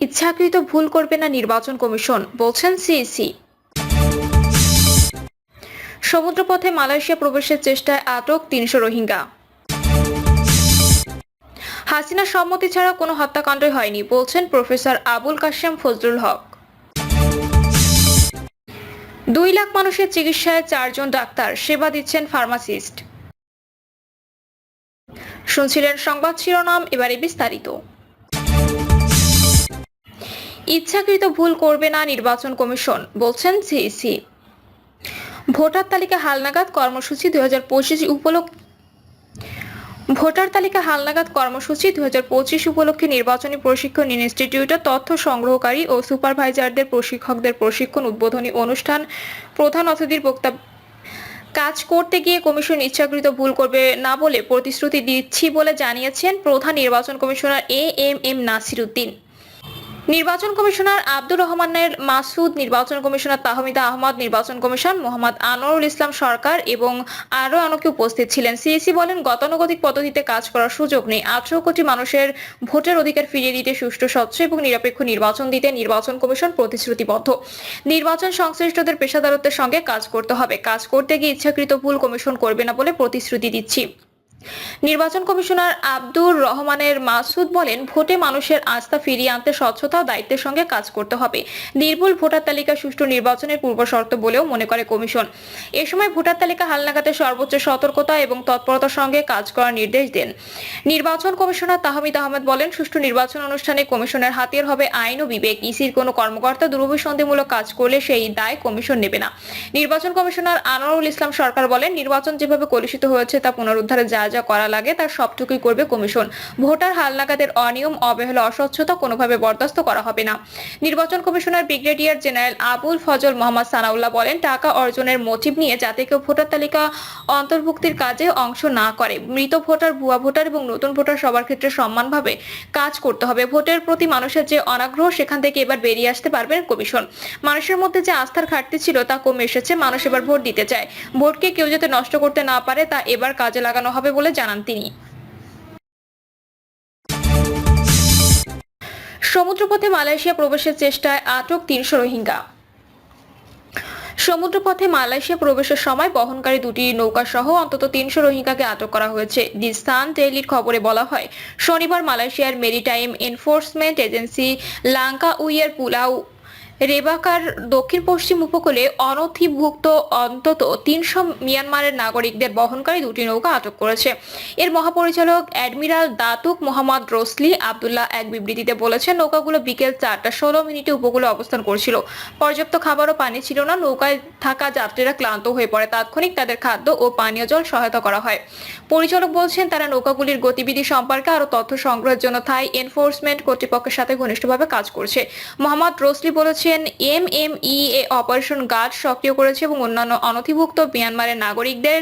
ইচ্ছাকৃত ভুল করবে না নির্বাচন কমিশন, বলছেন সিইসি। সমুদ্রপথে মালয়েশিয়া প্রবেশের চেষ্টায় আটক ৩০০ রোহিঙ্গা। হাসিনার সম্মতি ছাড়া কোনো হত্যাকাণ্ডই হয়নি, বলছেন প্রফেসর আবুল কাশেম ফজলুল হক। ২ লাখ মানুষের চিকিৎসায় ৪ জন ডাক্তার, সেবা দিচ্ছেন ফার্মাসিস্ট। শুনছিলেন সংবাদ শিরোনাম, এবারে বিস্তারিত। ইচ্ছাকৃত ভুল করবে না নির্বাচন কমিশন, বলছেন সিইসি। ভোটার তালিকা হালনাগাদ কর্মসূচি 2025 উপলক্ষে ভোটার তালিকা হালনাগাদ কর্মসূচি 2025 উপলক্ষে নির্বাচনী প্রশিক্ষণ ইনস্টিটিউটের তথ্য সংগ্রহকারী ও সুপারভাইজারদের প্রশিক্ষকদের প্রশিক্ষণ উদ্বোধনী অনুষ্ঠান প্রধান অতিথির বক্তব্য। কাজ করতে গিয়ে কমিশন ইচ্ছাকৃত ভুল করবে না বলে প্রতিশ্রুতি দিচ্ছি বলে জানিয়েছেন প্রধান নির্বাচন কমিশনার এএমএম নাসির উদ্দিন। নির্বাচন কমিশনার আব্দুর রহমানের মাসুদ, নির্বাচন কমিশনার তাহমিদা আহমদ, নির্বাচন কমিশনার মোহাম্মদ আনোয়ারুল ইসলাম সরকার এবং আরও অনেকে উপস্থিত ছিলেন। সিইসি বলেন, গতানুগতিক পদ্ধতিতে কাজ করার সুযোগ নেই। 18 কোটি মানুষের ভোটের অধিকার ফিরিয়ে দিতে, সুষ্ঠু, স্বচ্ছ এবং নিরপেক্ষ নির্বাচন দিতে নির্বাচন কমিশন প্রতিশ্রুতিবদ্ধ। নির্বাচন সংশ্লিষ্টদের পেশাদারত্বের সঙ্গে কাজ করতে হবে। কাজ করতে গিয়ে ইচ্ছাকৃত ভুল কমিশন করবে না বলে প্রতিশ্রুতি দিচ্ছি। নির্বাচন কমিশনার আব্দুর রহমানের মাসুদ বলেন, ভোটে মানুষের আস্থা ফিরিয়ে আনতে স্বচ্ছতা ও দায়িত্বের সঙ্গে কাজ করতে হবে। নির্ভুল ভোটার তালিকা সুষ্ঠু নির্বাচনের পূর্বশর্ত বলেও মনে করে কমিশন। এ সময় ভোটার তালিকা হালনাগাদে সর্বোচ্চ সতর্কতা এবং তৎপরতার সঙ্গে কাজ করার নির্দেশ দেন। নির্বাচন কমিশনার তাহমিদ আহমেদ বলেন, সুষ্ঠু নির্বাচন অনুষ্ঠানে কমিশনের হাতিয়ার হবে আইন ও বিবেক। ইসির কোনো কর্মকর্তা দুরভিসন্ধিমূলক কাজ করলে সেই দায় কমিশন নেবে না। নির্বাচন কমিশনার আনোয়ারুল ইসলাম সরকার বলেন, নির্বাচন যেভাবে কলুষিত হয়েছে তা পুনরুদ্ধারে যা যা করা লাগে তার সবটুকুই করবে কমিশন। ভোটার হালনাগাদের অনিয়ম, অবহেলা, অস্বচ্ছতা কোনোভাবে বরদাস্ত করা হবে না। নির্বাচন commissioner brigadier general Abul Fazal Mohammad Sanaullah বলেন, টাকা অর্জনের মোটিভ নিয়ে যাতে কেউ ভোটার তালিকা অন্তর্ভুক্তির কাজে অংশ না করে। মৃত ভোটার, ভুয়া ভোটার এবং নতুন ভোটার সবার ক্ষেত্রে সমানভাবে কাজ করতে হবে। ভোটের প্রতি মানুষের যে অনাগ্রহ, সেখান থেকে এবার বেরিয়ে আসতে পারবেন কমিশন। মানুষের মধ্যে যে আস্থার ঘাটতি ছিল তা কমে এসেছে। মানুষ এবার ভোট দিতে চায়। ভোটকে কেউ যাতে নষ্ট করতে না পারে তা এবার কাজে লাগানো হবে বলে জানান তিনি। সমুদ্রপথে মালয়েশিয়া প্রবেশের চেষ্টায় আটক ৩০০ রোহিঙ্গা। সমুদ্রপথে মালয়েশিয়া প্রবেশের সময় বহনকারী দুটি নৌকা সহ অন্তত ৩০০ রোহিঙ্গাকে আটক করা হয়েছে। দি সান ডেইলির খবরে বলা হয়, শনিবার মালয়েশিয়ার মেরিটাইম এনফোর্সমেন্ট এজেন্সি লাঙ্কাউইয়ের পুলাউ রেবাকার দক্ষিণ পশ্চিম উপকূলে অনথিভুক্ত অন্তত ৩০০ মিয়ানমারের নাগরিকদের বহনকারী দুটি নৌকা আটক করেছে। এর মহাপরিচালক অ্যাডমিরাল দাতুক মোহাম্মদ রসলি আবদুল্লাহ এক বিবৃতিতে বলেছেন, নৌকাগুলো বিকেল 4:16 উপকূলে অবস্থান করছিল। পর্যাপ্ত খাবার ও পানি ছিল না। নৌকায় থাকা যাত্রীরা ক্লান্ত হয়ে পড়ে। তাৎক্ষণিক তাদের খাদ্য ও পানীয় জল সহায়তা করা হয়। পরিচালক বলছেন, তারা নৌকাগুলির গতিবিধি সম্পর্কে আরও তথ্য সংগ্রহের জন্য থাই এনফোর্সমেন্ট কর্তৃপক্ষের সাথে ঘনিষ্ঠভাবে কাজ করছে। মোহাম্মদ রসলি বলেছেন, এমএমইএ অপারেশন গার্ড সক্রিয় করেছে এবং অন্যান্য অনথিভুক্ত মিয়ানমারের নাগরিকদের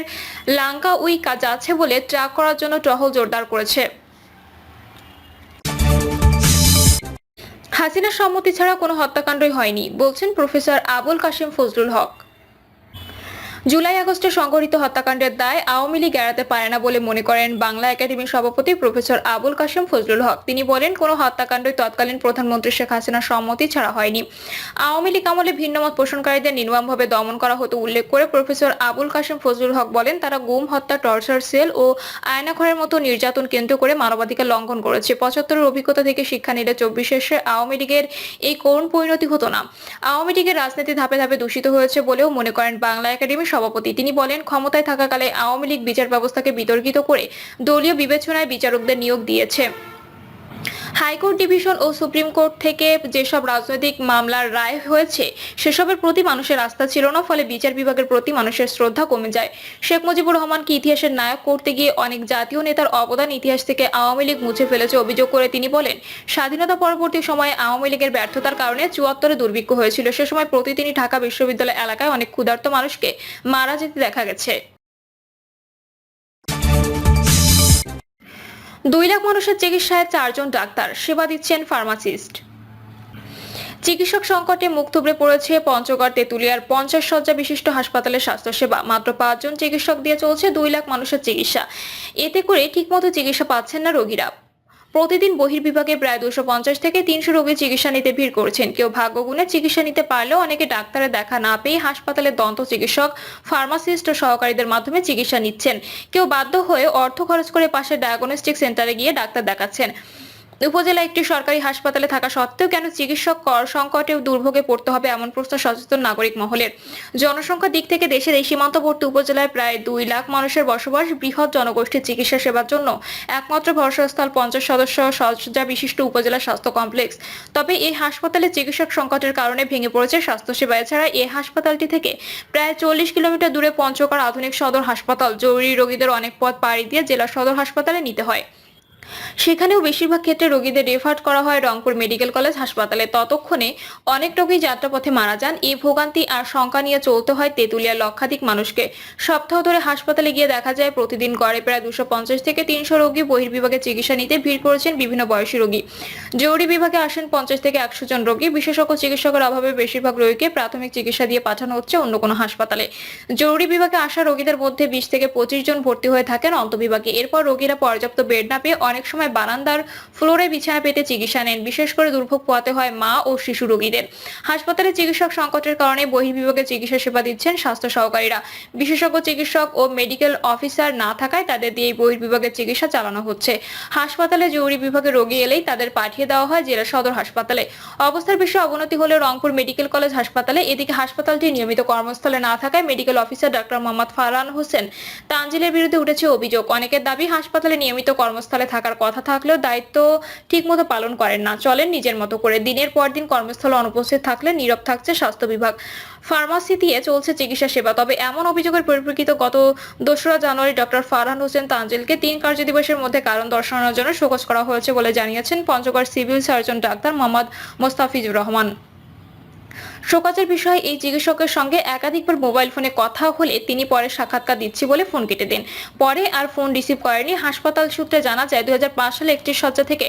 লাঙ্কাউই যাচ্ছে বলে ট্র্যাক করার জন্য টহল জোরদার করেছে। হাসিনার সম্মতি ছাড়া কোনো হত্যাকাণ্ডই হয়নি, বলছেন প্রফেসর আবুল কাশেম ফজলুল হক। জুলাই আগস্টে সংঘটিত হত্যাকাণ্ডের দায় আওয়ামী লীগ এড়াতে পারে না বলে মনে করেন বাংলা একাডেমির সভাপতি প্রফেসর আবুল কাশেম ফজলুল হক। তিনি বলেন, কোনো হত্যাকাণ্ডই তৎকালীন প্রধানমন্ত্রী শেখ হাসিনার সম্মতি ছাড়া হয়নি। আওয়ামী লীগ আমলে ভিন্নমত পোষণকারীদের নির্মমভাবে দমন করা হতো উল্লেখ করে প্রফেসর আবুল কাশেম ফজলুল হক বলেন, তারা গুম, হত্যা, টর্চার সেল ও আয়নাঘরের মতো নির্যাতন কেন্দ্র করে মানবাধিকার লঙ্ঘন করেছে। 75-এর অভিজ্ঞতা থেকে শিক্ষা নিলে 24-এ আওয়ামী লীগের এই করুণ পরিণতি হতো না। আওয়ামী লীগের রাজনীতি ধাপে ধাপে দূষিত হয়েছে বলেও মনে করেন বাংলা একাডেমির সভাপতি। তিনি বলেন, ক্ষমতায় থাকাকালে আওয়ামী লীগ বিচার ব্যবস্থাকে বিতর্কিত করে দলীয় বিবেচনায় বিচারকদের নিয়োগ দিয়েছে। হাইকোর্ট, ডিভিশন ও সুপ্রিম কোর্ট থেকে যেসব রাজনৈতিক মামলার রায় হয়েছে সেসবের প্রতি মানুষের আস্থা ছিল না, ফলে বিচার বিভাগের প্রতি মানুষের শ্রদ্ধা কমে যায়। শেখ মুজিবুর রহমানকে ইতিহাসের নায়ক করতে গিয়ে অনেক জাতীয় নেতার অবদান ইতিহাস থেকে আওয়ামী লীগ মুছে ফেলেছে অভিযোগ করে তিনি বলেন, স্বাধীনতা পরবর্তী সময়ে আওয়ামী লীগের ব্যর্থতার কারণে ৭৪-এ দুর্ভিক্ষ হয়েছিল। সে সময় প্রতিদিনই ঢাকা বিশ্ববিদ্যালয় এলাকায় অনেক ক্ষুধার্ত মানুষকে মারা যেতে দেখা গেছে। ২ লাখ মানুষের চিকিৎসায় ৪ জন ডাক্তার, সেবা দিচ্ছেন ফার্মাসিস্ট। চিকিৎসক সংকটে মুখ থুবড়ে পড়েছে পঞ্চগড় তেঁতুলিয়ার 50 শয্যা বিশিষ্ট হাসপাতালের স্বাস্থ্যসেবা। মাত্র 5 জন চিকিৎসক দিয়ে চলছে 2 লাখ মানুষের চিকিৎসা। এতে করে ঠিকমতো চিকিৎসা পাচ্ছেন না রোগীরা। প্রতিদিন বহির্বিভাগে প্রায় 250 থেকে 300 রোগী চিকিৎসা নিতে ভিড় করছেন। কেউ ভাগ্যগুণে চিকিৎসা নিতে পারলেও অনেকে ডাক্তারের দেখা না পেয়ে হাসপাতালে দন্ত চিকিৎসক, ফার্মাসিস্ট ও সহকারীদের মাধ্যমে চিকিৎসা নিচ্ছেন। কেউ বাধ্য হয়ে অর্থ খরচ করে পাশের ডায়াগনস্টিক সেন্টারে গিয়ে ডাক্তার দেখাচ্ছেন। উপজেলা একটি সরকারি হাসপাতালে থাকা সত্ত্বেও কেন চিকিৎসক কর সংকটে দুর্ভোগে পড়তে হবে, এমন প্রশ্ন সচেতন নাগরিক মহলের। জনসংখ্যার দিক থেকে দেশের এই সীমান্তবর্তী উপজেলায় প্রায় 2 লাখ মানুষের বসবাস। বৃহৎ জনগোষ্ঠীর চিকিৎসা সেবার জন্য একমাত্র ভরসাস্থল 50 সদস্য শয্যা বিশিষ্ট উপজেলা স্বাস্থ্য কমপ্লেক্স। তবে এই হাসপাতালে চিকিৎসক সংকটের কারণে ভেঙে পড়েছে স্বাস্থ্যসেবা। এছাড়া এই হাসপাতালটি থেকে প্রায় 40 কিলোমিটার দূরে পঞ্চগড় আধুনিক সদর হাসপাতাল। জরুরি রোগীদের অনেক পথ পাড়ি দিয়ে জেলা সদর হাসপাতালে নিতে হয়। সেখানেও বেশিরভাগ ক্ষেত্রে রোগীদের রেফার করা হয় রংপুর মেডিকেল কলেজ হাসপাতালে। ততক্ষণে অনেক রোগী যাত্রাপথে মারা যান। এই ভোগান্তি আর শঙ্কা নিয়ে চলতে হয় তেঁতুলিয়ার লক্ষাধিক মানুষকে। সপ্তাহ ধরে হাসপাতালে গিয়ে দেখা যায় প্রতিদিন গড়ে প্রায় 250 থেকে 300 রোগী বহির্বিভাগে চিকিৎসা নিতে ভিড় করেছেন বিভিন্ন বয়সী রোগী। জরুরি বিভাগে আসেন 50 থেকে 100 জন রোগী। বিশেষজ্ঞ চিকিৎসকের অভাবে বেশিরভাগ রোগীকে প্রাথমিক চিকিৎসা দিয়ে পাঠানো হচ্ছে অন্য কোনো হাসপাতালে। জরুরি বিভাগে আসা রোগীদের মধ্যে 20 থেকে 25 জন ভর্তি হয়ে থাকেন অন্তঃবিভাগে। এরপর রোগীরা পর্যাপ্ত বেড না পেয়ে অনেক সময় বারান্দার ফ্লোরে বিছানা পেতে চিকিৎসা নেন। বিশেষ করে দুর্ভোগ পোহাতে হয় মা ও শিশু রোগীদের। হাসপাতালে চিকিৎসক সংকটের কারণে বহির্বিভাগে চিকিৎসা সেবা দিচ্ছেন স্বাস্থ্য সহকারীরা। বিশেষজ্ঞ চিকিৎসক ও মেডিকেল অফিসার না থাকায় তাদের দিয়ে বহির্বিভাগের চিকিৎসা চালানো হচ্ছে। হাসপাতালে জরুরি বিভাগে রোগী এলেই তাদের পাঠিয়ে দেওয়া হয় জেলা সদর হাসপাতালে। অবস্থার বিষয়ে অবনতি হলে রংপুর মেডিকেল কলেজ হাসপাতালে। এদিকে হাসপাতালটি নিয়মিত কর্মস্থলে না থাকায় medical officer doctor Mohammad Farhan Hossain তানজিলের বিরুদ্ধে উঠেছে অভিযোগ। অনেকের দাবি হাসপাতালে নিয়মিত কর্মস্থলে থাকার কথা থাকলেও দায়িত্ব ঠিকমতো পালন করেন না, চলেন নিজের মতো করে। দিনের পর দিন কর্মস্থলে অনুপস্থিত থাকলে নীরব থাকছে স্বাস্থ্য বিভাগ। ফার্মাসি দিয়ে চলছে চিকিৎসা সেবা। তবে এমন অভিযোগের পরিপ্রেক্ষিতে গত 2রা জানুয়ারি ডক্টর ফারহান হোসেন তানজিলকে 3 কার্যদিবসের মধ্যে কারণ দর্শানোর জন্য শোকজ করা হয়েছে বলে জানিয়েছেন পঞ্চগড় সিভিল সার্জন ডাক্তার মোহাম্মদ মোস্তাফিজুর রহমান। শোকজের বিষয়ে এই চিকিৎসকের সঙ্গে একাধিকবার মোবাইল ফোনে কথা হলে তিনি পরে সাক্ষাৎকার দিচ্ছি বলে ফোন কেটে দেন। পরে আর ফোন রিসিভ করেনি। হাসপাতাল সূত্রে জানা যায় 2005 সালে 31 শয্যা থেকে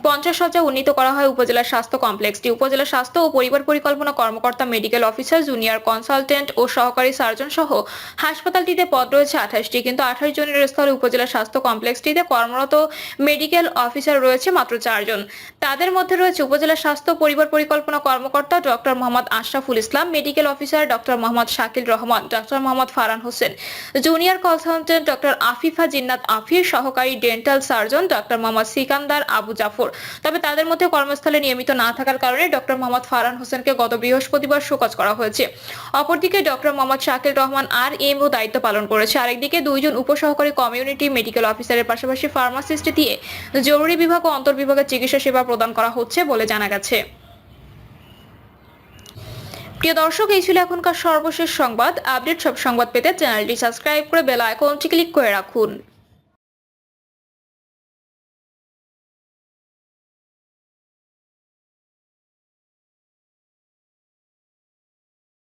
50 শয্যা উন্নীত করা হয় উপজেলা স্বাস্থ্য কমপ্লেক্সটি। উপজেলা স্বাস্থ্য ও পরিবার পরিকল্পনা কর্মকর্তা, মেডিকেল অফিসার, জুনিয়র কনসালটেন্ট ও সহকারী সার্জন সহ হাসপাতালটিতে পদ রয়েছে 28টি। কিন্তু 28 জনের স্থলে উপজেলা স্বাস্থ্য কমপ্লেক্সটিতে কর্মরত মেডিকেল অফিসার রয়েছে মাত্র 4 জন। তাদের মধ্যে রয়েছে উপজেলা স্বাস্থ্য পরিবার পরিকল্পনা কর্মকর্তা doctor Mohammad Ashraful Islam, medical officer doctor Mohammad Shakil Rahman, doctor Mohammad Farhan Hossain, junior consultant doctor Afifa Jinnat Afir, সহকারী dental surgeon doctor Mohammad Sikandar Abu Jafar. তবে তাদের মধ্যে কর্মস্থলে নিয়মিত না থাকার কারণে ডক্টর মোহাম্মদ ফারহান হোসেনকে গত বৃহস্পতিবার শোকজ করা হয়েছে। অপরদিকে ডক্টর মোহাম্মদ শাকিল রহমান RMO দায়িত্ব পালন করেছে। আরেকদিকে 2 জন উপসহকারী কমিউনিটি মেডিকেল অফিসারের পাশাপাশি ফার্মাসিস্ট দিয়ে জরুরি বিভাগ ও অন্তর্বিভাগের চিকিৎসা সেবা প্রদান করা হচ্ছে বলে জানা গেছে। প্রিয় দর্শক, এই ছিল এখনকার সর্বশেষ সংবাদ। আপডেট সব সংবাদ পেতে চ্যানেলটি সাবস্ক্রাইব করে বেল আইকনটি ক্লিক করে রাখুন।